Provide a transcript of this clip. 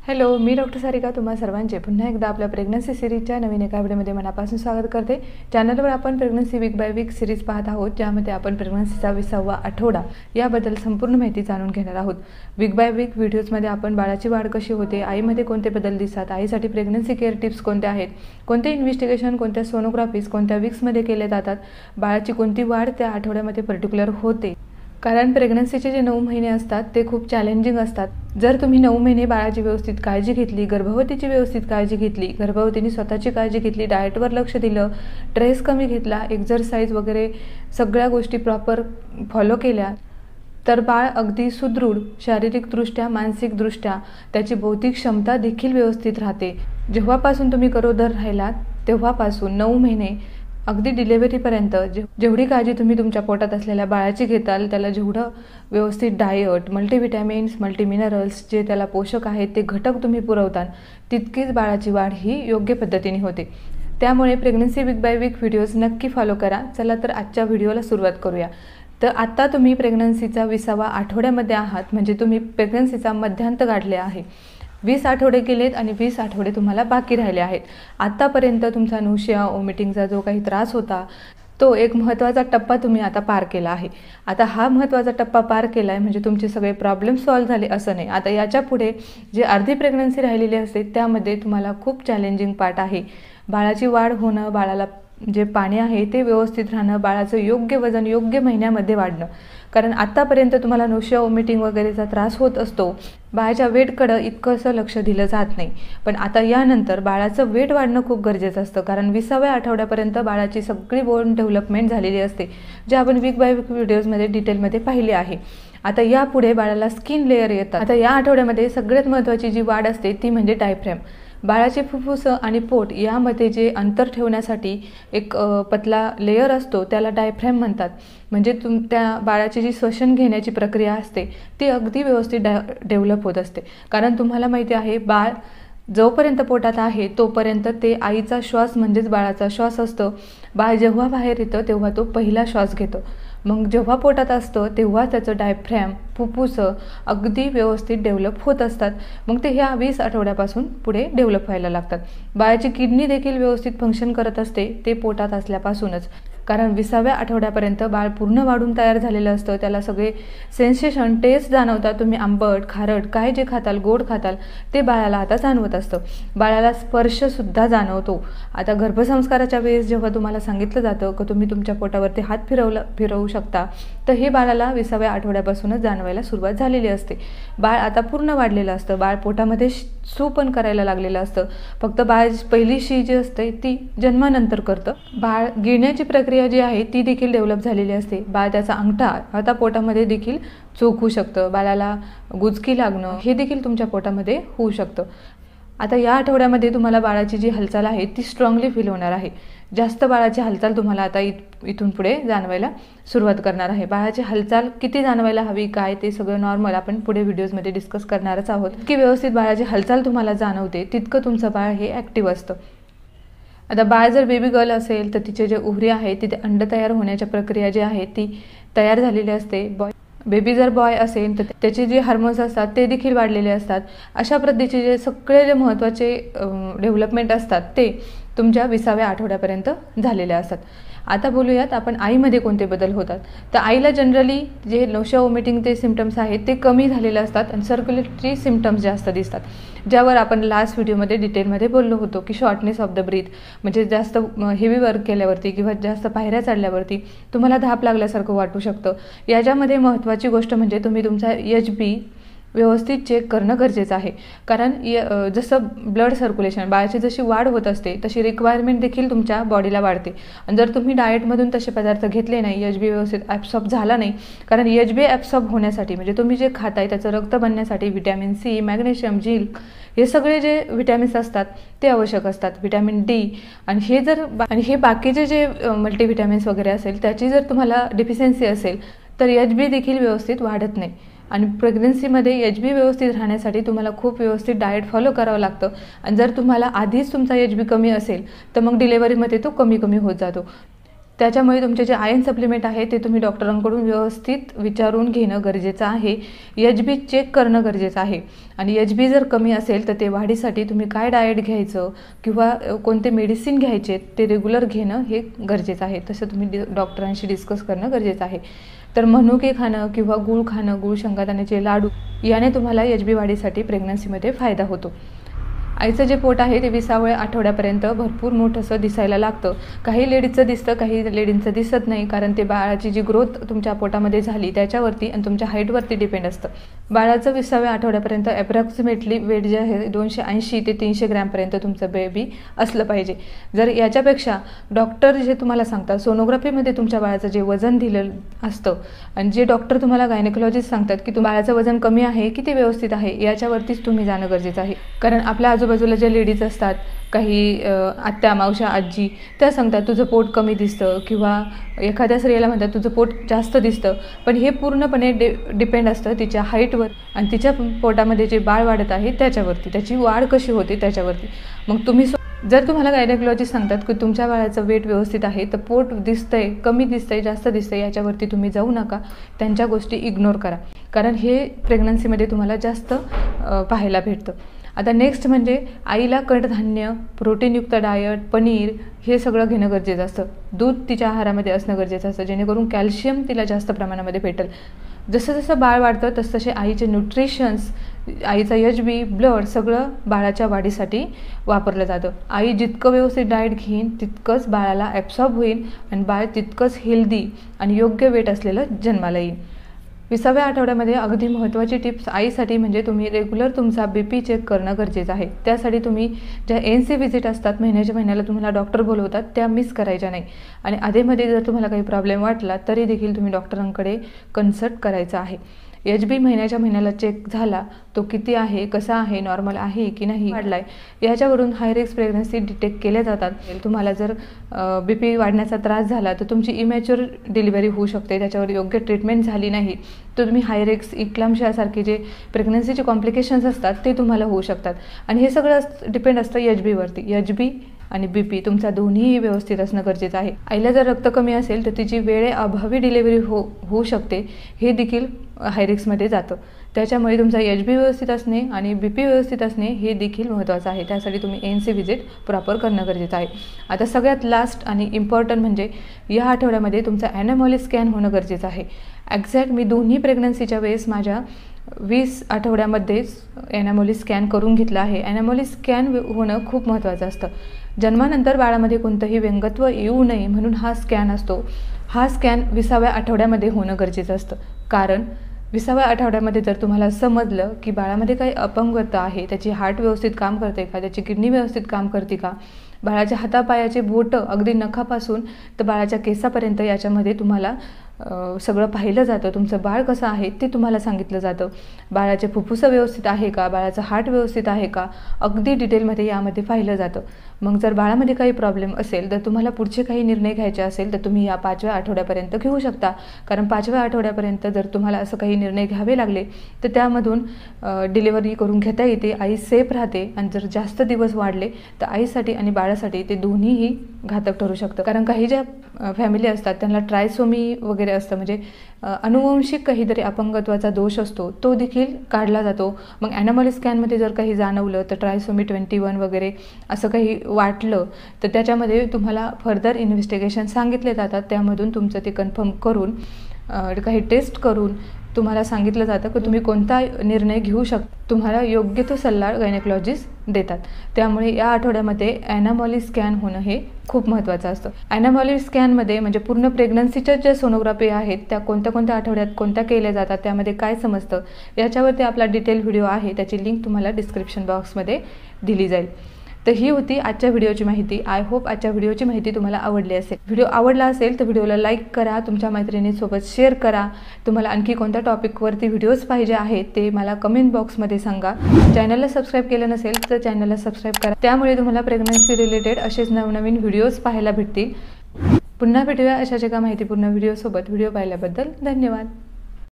Hello, मी doctor Sarika तुम्हा सर्वांचे पुन्हा एकदा आपल्या प्रेग्नन्सी सिरीजच्या नवीन एका व्हिडिओमध्ये मनापासून स्वागत करते। चॅनलवर आपण pregnancy week by week series पाहत आहोत, ज्यामध्ये आपण प्रेग्नन्सीचा 20वा आठवडा याबद्दल संपूर्ण माहिती जाणून घेणार आहोत। वीक बाय वीक व्हिडिओजमध्ये आपण बाळाची वाढ कशी होते, आईमध्ये कोणते बदल दिसतात, आईसाठी प्रेग्नन्सी केअर टिप्स कोणत्या आहेत, कोणते इन्व्हेस्टिगेशन, कोणत्या सोनोग्राफीज कोणत्या वीक्समध्ये केले जातात, बाळाची कोणती वाढ त्या आठवड्यामध्ये पर्टिक्युलर होते। कारण प्रेग्नन्सीचे जे 9 महिने असतात ते खूप चॅलेंजिंग असतात। जर तुम्ही 9 महिने बाळाची व्यवस्थित काळजी घेतली, गर्भवतीची व्यवस्थित काळजी घेतली, गर्भवतीने स्वतःची काळजी घेतली, डाएटवर लक्ष दिलं, स्ट्रेस कमी घेतला, एक्सरसाइज वगैरे सगळ्या गोष्टी प्रॉपर फॉलो केल्या, तर बाळ अगदी सुदृढ शारीरिकदृष्ट्या, मानसिकदृष्ट्या त्याची बौद्धिक क्षमता देखील व्यवस्थित राहते। जेव्हापासून तुम्ही गरोदर राहिलात तेव्हापासून 9 महिने अगदी डिलिव्हरीपर्यंत जेवढी काळजी तुम्ही तुमच्या पोटात असलेल्या बाळाची घेताल, त्याला जेवढं व्यवस्थित डाएट, मल्टीव्हिटॅमिन्स, मल्टीमिनरल्स जे त्याला पोषक आहेत ते घटक तुम्ही पुरवताल, तितकीच बाळाची वाढ ही योग्य पद्धतीने होते। त्यामुळे pregnancy week by week videos नक्की फॉलो करा। चला तर आजच्या व्हिडिओला सुरुवात करूया। तर आता तुम्ही प्रेग्नन्सीचा 20वा आठवड्यामध्ये आहात, म्हणजे तुम्ही प्रेग्नन्सीचा मध्यांत गाठले आहे। 20 आठवडे गेलेत आणि 20 आठवडे तुम्हाला बाकी राहिले आहेत। आतापर्यंत तुमचा नौशिया ओमिटिंगचा जो काही त्रास होता तो एक महत्त्वाचा टप्पा तुम्ही आता पार केला आहे। आता हा महत्त्वाचा टप्पा पार केला आहे म्हणजे तुमचे सगळे प्रॉब्लेम सॉल्व्ह झाले असं नाही। आता याच्या पुढे जे अर्धी प्रेग्नन्सी राहिलेली असते त्यामध्ये तुम्हाला खूप चॅलेंजिंग पार्ट आहे। बाळाची वाढ होणं, बाळाला जे पाणी आहे ते व्यवस्थित राहणं, बाळाचं योग्य वजन योग्य महिन्यामध्ये वाढणं। कारण आतापर्यंत तुम्हाला नौशिया ओमिटिंग वगैरेचा त्रास होत असतो, बाळाच्या वेटकडं इतकंसं लक्ष दिलं जात नाही। पण आता यानंतर बाळाचं वेट वाढणं खूप गरजेचं असतं, कारण 20व्या आठवड्यापर्यंत बाळाची सगळी बोन डेव्हलपमेंट झालेली असते, जे आपण वीक बाय वीक व्हिडिओजमध्ये डिटेलमध्ये पाहिले आहे। आता यापुढे बाळाला स्किन लेअर येतात। आता या आठवड्यामध्ये सगळ्यात महत्त्वाची जी वाढ असते ती म्हणजे डायफ्रॅम। बाळाचे फुफ्फुस आणि पोट यामध्ये जे अंतर ठेवण्यासाठी एक पतला लेयर असतो त्याला डायफ्रॅम म्हणतात। म्हणजे त्या बाळाची जी श्वसन घेण्याची प्रक्रिया असते ती अगदी व्यवस्थित डेव्हलप होत असते। कारण तुम्हाला माहिती आहे, बाळ जोपर्यंत पोटात आहे तोपर्यंत ते आईचा श्वास म्हणजेच बाळाचा श्वास असतो। बाळ जेव्हा बाहेर येतं तेव्हा तो पहिला श्वास घेतो, मग जेव्हा पोटात असतं तेव्हा त्याचं डायफ्रॅम, फुफ्फुस अगदी व्यवस्थित डेव्हलप होत असतात। मग ते ह्या 20 आठवड्यापासून पुढे डेव्हलप व्हायला लागतात। बाळाची किडनी देखील व्यवस्थित फंक्शन करत असते ते पोटात असल्यापासूनच, कारण 20व्या आठवड्यापर्यंत बाळ पूर्ण वाढून तयार झालेलं असतं। त्याला सगळे सेन्सेशन, टेस्ट जाणवतात। तुम्ही आंबट, खारट काय जे खाताल, गोड खाताल ते बाळाला आता जाणवत असतं। बाळाला स्पर्शसुद्धा जाणवतो। आता गर्भसंस्काराच्या वेळेस जेव्हा तुम्हाला सांगितलं जातं की तुम्ही तुमच्या पोटावरती हात फिरवू शकता, तर हे बाळाला 20व्या आठवड्यापासूनच जाणवायला सुरुवात झालेली असते। बाळ आता पूर्ण वाढलेलं असतं, बाळ पोटामध्ये सू पण करायला लागलेलं असतं। फक्त बाळ पहिली शी जी असते ती जन्मानंतर करतं। बाळ गिळण्याची प्रक्रिया जी आहे ती देखील डेव्हलप झालेली असते। बाळ त्याचा अंगठा आता पोटामध्ये देखील चोखू शकतं, बाळाला गुचकी लागणं हे देखील तुमच्या पोटामध्ये होऊ शकतं। आता या आठवड्यामध्ये तुम्हाला बाळाची जी हालचाल आहे ती स्ट्रॉंगली फील होणार आहे। जास्त बाळाची हालचाल तुम्हाला आता इथून पुढे जाणवायला सुरुवात करणार आहे। बाळाची हालचाल किती जाणवायला हवी काय ते सगळं नॉर्मल आपण पुढे व्हिडिओजमध्ये डिस्कस करणारच आहोत। की व्यवस्थित बाळाची हालचाल तुम्हाला जाणवते तितकं तुमचं बाळ हे ॲक्टिव्ह असतं। आता बाळ जर बेबी गर्ल असेल तर तिचे जे ओव्हरी आहे तिथे अंड तयार होण्याच्या प्रक्रिया जी आहे ती तयार झालेली असते। बेबी जर बॉय असेल तर त्याचे जे हार्मोन्स असतात ते देखील वाढलेले असतात। अशा पद्धतीचे जे सगळे जे महत्त्वाचे डेव्हलपमेंट असतात ते तुमच्या 20व्या आठवड्यापर्यंत झालेले असतात। आता बोलूयात आपण आईमध्ये कोणते बदल होतात। तर आईला जनरली जे नौशिया ओमिटिंग ते सिम्पटम्स आहेत ते कमी झालेले असतात आणि सर्क्युलेटरी सिम्पटम्स जास्त दिसतात, ज्यावर आपण लास्ट व्हिडिओमध्ये डिटेलमध्ये बोललो होतो की शॉर्टनेस ऑफ द ब्रीथ, म्हणजे जास्त हेवी वर्क केल्यावरती किंवा जास्त पायऱ्या चढल्यावरती तुम्हाला धाप लागल्यासारखं वाटू शकतं। याच्यामध्ये महत्त्वाची गोष्ट म्हणजे तुम्ही तुमचा HB व्यवस्थित चेक करणं गरजेचं आहे। कारण जसं ब्लड सर्क्युलेशन, बाळाची जशी वाढ होत असते तशी रिक्वायरमेंट देखील तुमच्या बॉडीला वाढते। आणि जर तुम्ही डाएटमधून तसे पदार्थ घेतले नाही, HB व्यवस्थित ॲब्सॉर्ब झाला नाही, कारण HB ॲब्सॉर्ब होण्यासाठी म्हणजे तुम्ही जे खाताय त्याचं रक्त बनण्यासाठी व्हिटॅमिन C, मॅग्नेशियम, झिंक हे सगळे जे व्हिटॅमिन्स असतात ते आवश्यक असतात, व्हिटॅमिन D। आणि हे बाकीचे जे मल्टीव्हिटॅमिन्स वगैरे असेल त्याची जर तुम्हाला डिफिशियन्सी असेल तर HB देखील व्यवस्थित वाढत नाही। आणि प्रेग्नन्सीमध्ये HB व्यवस्थित राहण्यासाठी तुम्हाला खूप व्यवस्थित डाएट फॉलो करावं लागतं। आणि जर तुम्हाला आधीच तुमचा HB कमी असेल तर मग डिलेव्हरीमध्ये तो कमी होत जातो। त्याच्यामुळे तुमचे जे आयर्न सप्लिमेंट आहे ते तुम्ही डॉक्टरांकडून व्यवस्थित विचारून घेणं गरजेचं आहे. HB चेक करणं गरजेचं आहे. आणि HB जर कमी असेल तर ते वाढीसाठी तुम्ही काय डाएट घ्यायचं किंवा कोणते मेडिसिन घ्यायचे ते रेग्युलर घेणं हे गरजेचं आहे. तसं तुम्ही डॉक्टरांशी डिस्कस करणं गरजेचं आहे. तर मनुके खाणं किंवा गूळ खाणं, गूळ शेंगादाण्याचे लाडू याने तुम्हाला HB वाढीसाठी प्रेग्नन्सीमध्ये फायदा होतो. आईचं जे पोट आहे ते 20व्या आठवड्यापर्यंत भरपूर मोठंसं दिसायला लागतं. काही लेडीजचं दिसतं, काही लेडींचं दिसत नाही, कारण ते बाळाची जी ग्रोथ तुमच्या पोटामध्ये झाली त्याच्यावरती आणि तुमच्या हाईटवरती डिपेंड असतं. बाळाचं 20व्या आठवड्यापर्यंत ॲप्रॉक्सिमेटली वेट जे आहे 280 ते 300 ग्रॅमपर्यंत तुमचं बेबी असलं पाहिजे. जर याच्यापेक्षा डॉक्टर जे तुम्हाला सांगतात, सोनोग्राफीमध्ये तुमच्या बाळाचं जे वजन दिलेलं असतं आणि जे डॉक्टर तुम्हाला गायनेकोलॉजिस्ट सांगतात की बाळाचं वजन कमी आहे की ते व्यवस्थित आहे, याच्यावरतीच तुम्ही जाणं गरजेचं आहे. कारण आपल्या आजूबाजूला जे लेडीज असतात, काही आत्या, मावशा, आजी, त्या सांगतात तुझं पोट कमी दिसतं किंवा एखाद्या स्त्रीला म्हणतात तुझं पोट जास्त दिसतं. पण हे पूर्णपणे डिपेंड असतं तिच्या हाईटवर आणि तिच्या पोटामध्ये जे बाळ वाढत आहे त्याच्यावरती, त्याची वाढ कशी होते त्याच्यावरती. मग तुम्ही जर तुम्हाला गायनेकोलॉजिस्ट सांगतात की तुमच्या बाळाचं वेट व्यवस्थित आहे, तर पोट दिसतंय, कमी दिसतंय, जास्त दिसतंय, याच्यावरती तुम्ही जाऊ नका. त्यांच्या गोष्टी इग्नोर करा, कारण हे प्रेग्नन्सीमध्ये तुम्हाला जास्त पाहायला भेटतं. आता नेक्स्ट म्हणजे आईला कडधान्य, प्रोटीनयुक्त डायट, पनीर हे सगळं घेणं गरजेचं असतं. दूध तिच्या आहारामध्ये असणं गरजेचं असतं, जेणेकरून कॅल्शियम तिला जास्त प्रमाणामध्ये भेटेल. जसं जसं बाळ वाढतं तसतसे आईचे न्यूट्रिशन्स, आईचा HB, ब्लड सगळं बाळाच्या वाढीसाठी वापरलं जातं. आई जितकं व्यवस्थित डाएट घेईन तितकंच बाळाला ॲब्सॉर्ब होईल आणि बाळ तितकंच हेल्दी आणि योग्य वेट असलेलं जन्माला येईल. 20व्या आठवड्यामध्ये अगदी महत्त्वाची टिप्स आईसाठी म्हणजे तुम्ही रेग्युलर तुमचा BP चेक करणं गरजेचं आहे. त्यासाठी तुम्ही ज्या NC व्हिजिट असतात, महिन्याला तुम्हाला डॉक्टर बोलवतात, त्या मिस करायच्या नाही. आणि आधीमध्ये जर तुम्हाला काही प्रॉब्लेम वाटला तरी देखील तुम्ही डॉक्टरांकडे कन्सल्ट करायचं आहे. HB महिन्याला चेक झाला, तो किती आहे, कसा आहे, नॉर्मल आहे की नाही, वाढला आहे, याच्यावरून हाय रिस्क प्रेग्नन्सी डिटेक्ट केल्या जातात. तुम्हाला जर BP वाढण्याचा त्रास झाला तर तुमची इमॅच्युअर डिलिव्हरी होऊ शकते. त्याच्यावर योग्य ट्रीटमेंट झाली नाही तर तुम्ही हाय रिस्क इक्लाम्शियासारखे जे प्रेग्नन्सीचे कॉम्प्लिकेशन्स असतात ते तुम्हाला होऊ शकतात. आणि हे सगळं डिपेंड असतं HB वरती. HB आणि BP तुमचा दोन्हीही व्यवस्थित असणं गरजेचं आहे. आईला जर रक्त कमी असेल तर तिची वेळेअभावी डिलिव्हरी होऊ शकते, हे देखील हाय रिस्कमध्ये जातं. त्याच्यामुळे तुमचा HB व्यवस्थित असणे आणि BP व्यवस्थित असणे हे देखील महत्त्वाचं आहे. त्यासाठी तुम्ही NC व्हिजिट प्रॉपर करणं गरजेचं आहे. आता सगळ्यात लास्ट आणि इम्पॉर्टंट म्हणजे या आठवड्यामध्ये तुमचा ॲनॅमॉली स्कॅन होणं गरजेचं आहे. एक्झॅक्ट मी दोन्ही प्रेग्नन्सीच्या वेळेस माझ्या 20 आठवड्यामध्येच ॲनॅमॉली स्कॅन करून घेतलं आहे. ॲनॅमॉली स्कॅन होणं खूप महत्त्वाचं असतं. जन्मानंतर बाळामध्ये कोणतंही व्यंगत्व येऊ नये म्हणून हा स्कॅन असतो. हा स्कॅन 20व्या आठवड्यामध्ये होणं गरजेचं असतं. कारण 20व्या आठवड्यामध्ये जर तुम्हाला समजलं की बाळामध्ये काही अपंगत्व आहे, त्याची हार्ट व्यवस्थित काम करते का, त्याची किडनी व्यवस्थित काम करते का, बाळाच्या हातापायाचे बोटं अगदी नखापासून तर बाळाच्या केसापर्यंत याच्यामध्ये तुम्हाला सगळं पाहिलं जातं. तुमचं बाळ कसं आहे ते तुम्हाला सांगितलं जातं. बाळाचे फुफ्फुसं व्यवस्थित आहे का, बाळाचं हार्ट व्यवस्थित आहे का, अगदी डिटेलमध्ये यामध्ये पाहिलं जातं. मग जर बाळामध्ये काही प्रॉब्लेम असेल तर तुम्हाला पुढचे काही निर्णय घ्यायचे असेल तर तुम्ही या 5व्या आठवड्यापर्यंत घेऊ शकता. कारण 5व्या आठवड्यापर्यंत जर तुम्हाला असं काही निर्णय घ्यावे लागले तर त्यामधून डिलिव्हरी करून घेता येते, आई सेफ राहते. आणि जर जास्त दिवस वाढले तर आईसाठी आणि बाळासाठी ते दोन्हीही घातक ठरू शकतं. कारण काही ज्या फॅमिली असतात त्यांना ट्रायसोमी वगैरे असतं, म्हणजे अनुवंशिक काहीतरी अपंगत्वाचा दोष असतो, तो देखील काढला जातो. मग ॲनॅमॉली स्कॅनमध्ये जर काही जाणवलं तर ट्रायसोमी 21 वगैरे असं काही वाटलं तर त्याच्यामध्ये तुम्हाला फर्दर इन्व्हेस्टिगेशन सांगितले जातात. त्यामधून तुमचं ते कन्फर्म करून काही टेस्ट करून तुम्हाला सांगितलं जातं की तुम्ही कोणता निर्णय घेऊ शकता. तुम्हाला योग्य तो सल्ला गायनेकोलॉजिस्ट देतात. त्यामुळे या आठवड्यामध्ये ॲनॅमॉली स्कॅन होणं हे खूप महत्त्वाचं असतं. ॲनॅमॉली स्कॅनमध्ये म्हणजे पूर्ण प्रेग्नन्सीच्या ज्या सोनोग्राफी आहेत त्या कोणत्या आठवड्यात कोणत्या केल्या जातात, त्यामध्ये काय समजतं, याच्यावरती आपला डिटेल व्हिडिओ आहे. त्याची लिंक तुम्हाला डिस्क्रिप्शन बॉक्समध्ये दिली जाईल. तर ही होती आजच्या व्हिडिओची माहिती. आय होप आजच्या व्हिडिओची माहिती तुम्हाला आवडली असेल. व्हिडिओ आवडला असेल तर व्हिडिओला लाईक करा, तुमच्या मैत्रिणींसोबत शेअर करा. तुम्हाला आणखी कोणत्या टॉपिकवरती व्हिडिओज पाहिजे आहेत ते मला कमेंट बॉक्समध्ये सांगा. चॅनलला सबस्क्राईब केलं नसेल तर चॅनलला सबस्क्राईब करा, त्यामुळे तुम्हाला प्रेग्नन्सी रिलेटेड असेच नवनवीन व्हिडिओज पाहायला भेटतील. पुन्हा भेटूया अशाच एका माहितीपूर्ण व्हिडिओसोबत. व्हिडिओ पाहिल्याबद्दल धन्यवाद.